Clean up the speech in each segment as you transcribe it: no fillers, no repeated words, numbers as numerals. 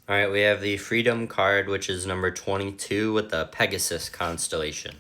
All right, we have the Freedom card, which is number 22 with the Pegasus constellation.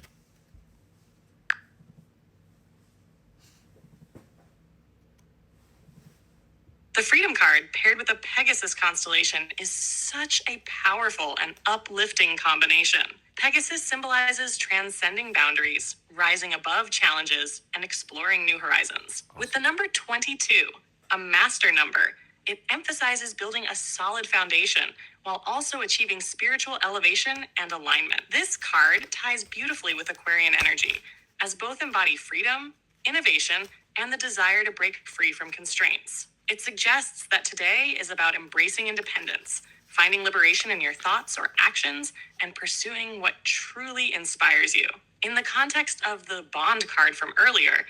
The Freedom card, paired with the Pegasus constellation, is such a powerful and uplifting combination. Pegasus symbolizes transcending boundaries, rising above challenges, and exploring new horizons. With the number 22, a master number, it emphasizes building a solid foundation while also achieving spiritual elevation and alignment. This card ties beautifully with Aquarian energy, as both embody freedom, innovation, and the desire to break free from constraints. It suggests that today is about embracing independence, finding liberation in your thoughts or actions, and pursuing what truly inspires you. In the context of the Bond card from earlier,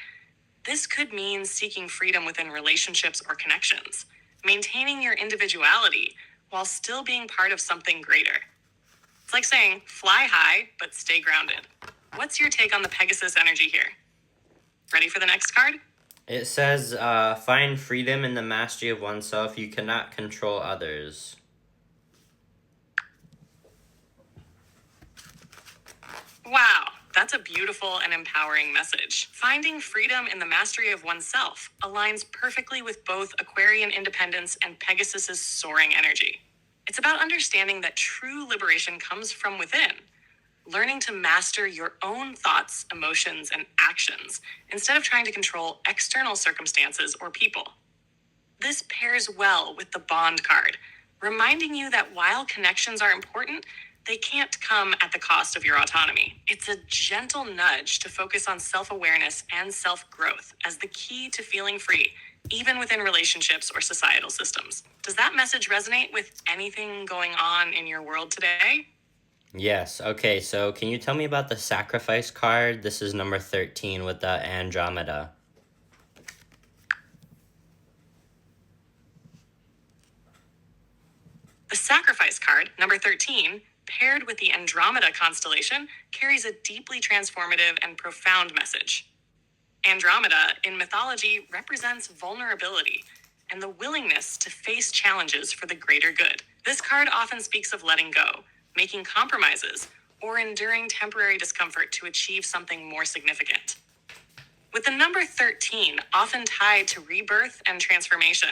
this could mean seeking freedom within relationships or connections, maintaining your individuality while still being part of something greater. It's like saying, fly high, but stay grounded. What's your take on the Pegasus energy here? Ready for the next card? It says, find freedom in the mastery of oneself. You cannot control others. Wow, that's a beautiful and empowering message. Finding freedom in the mastery of oneself aligns perfectly with both Aquarian independence and Pegasus's soaring energy. It's about understanding that true liberation comes from within, learning to master your own thoughts, emotions, and actions instead of trying to control external circumstances or people. This pairs well with the Bond card, reminding you that while connections are important, they can't come at the cost of your autonomy. It's a gentle nudge to focus on self-awareness and self-growth as the key to feeling free, even within relationships or societal systems. Does that message resonate with anything going on in your world today? Yes, okay, so can you tell me about the Sacrifice card? This is number 13 with the Andromeda. The Sacrifice card, number 13, paired with the Andromeda constellation, carries a deeply transformative and profound message. Andromeda, in mythology, represents vulnerability and the willingness to face challenges for the greater good. This card often speaks of letting go, making compromises, or enduring temporary discomfort to achieve something more significant. With the number 13 often tied to rebirth and transformation,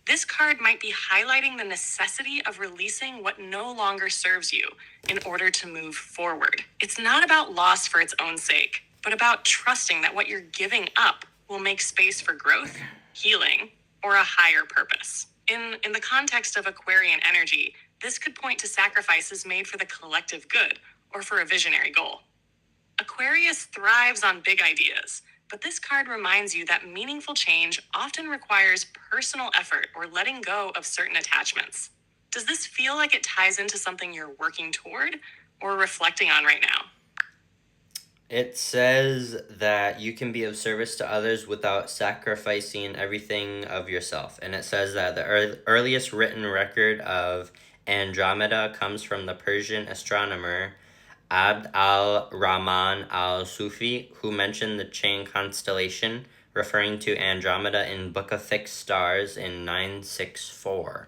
this card might be highlighting the necessity of releasing what no longer serves you in order to move forward. It's not about loss for its own sake, but about trusting that what you're giving up will make space for growth, healing, or a higher purpose. In the context of Aquarian energy, this could point to sacrifices made for the collective good or for a visionary goal. Aquarius thrives on big ideas, but this card reminds you that meaningful change often requires personal effort or letting go of certain attachments. Does this feel like it ties into something you're working toward or reflecting on right now? It says that you can be of service to others without sacrificing everything of yourself. And it says that the earliest written record of Andromeda comes from the Persian astronomer Abd al-Rahman al-Sufi, who mentioned the chain constellation, referring to Andromeda in Book of Fixed Stars in 964.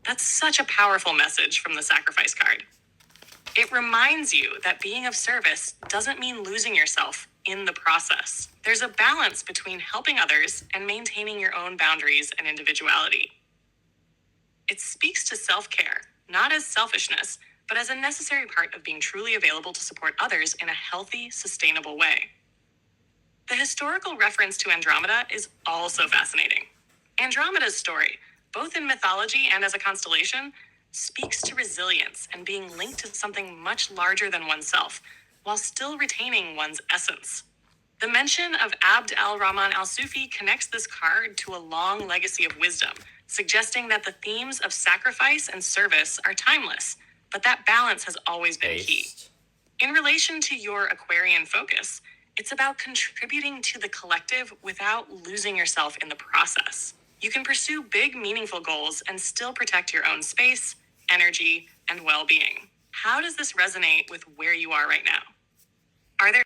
That's such a powerful message from the Sacrifice card. It reminds you that being of service doesn't mean losing yourself in the process. There's a balance between helping others and maintaining your own boundaries and individuality. It speaks to self-care, not as selfishness, but as a necessary part of being truly available to support others in a healthy, sustainable way. The historical reference to Andromeda is also fascinating. Andromeda's story, both in mythology and as a constellation, speaks to resilience and being linked to something much larger than oneself, while still retaining one's essence. The mention of Abd al-Rahman al-Sufi connects this card to a long legacy of wisdom, suggesting that the themes of sacrifice and service are timeless, but that balance has always been key. Based. In relation to your Aquarian focus, it's about contributing to the collective without losing yourself in the process. You can pursue big, meaningful goals and still protect your own space, energy, and well-being. How does this resonate with where you are right now? Are there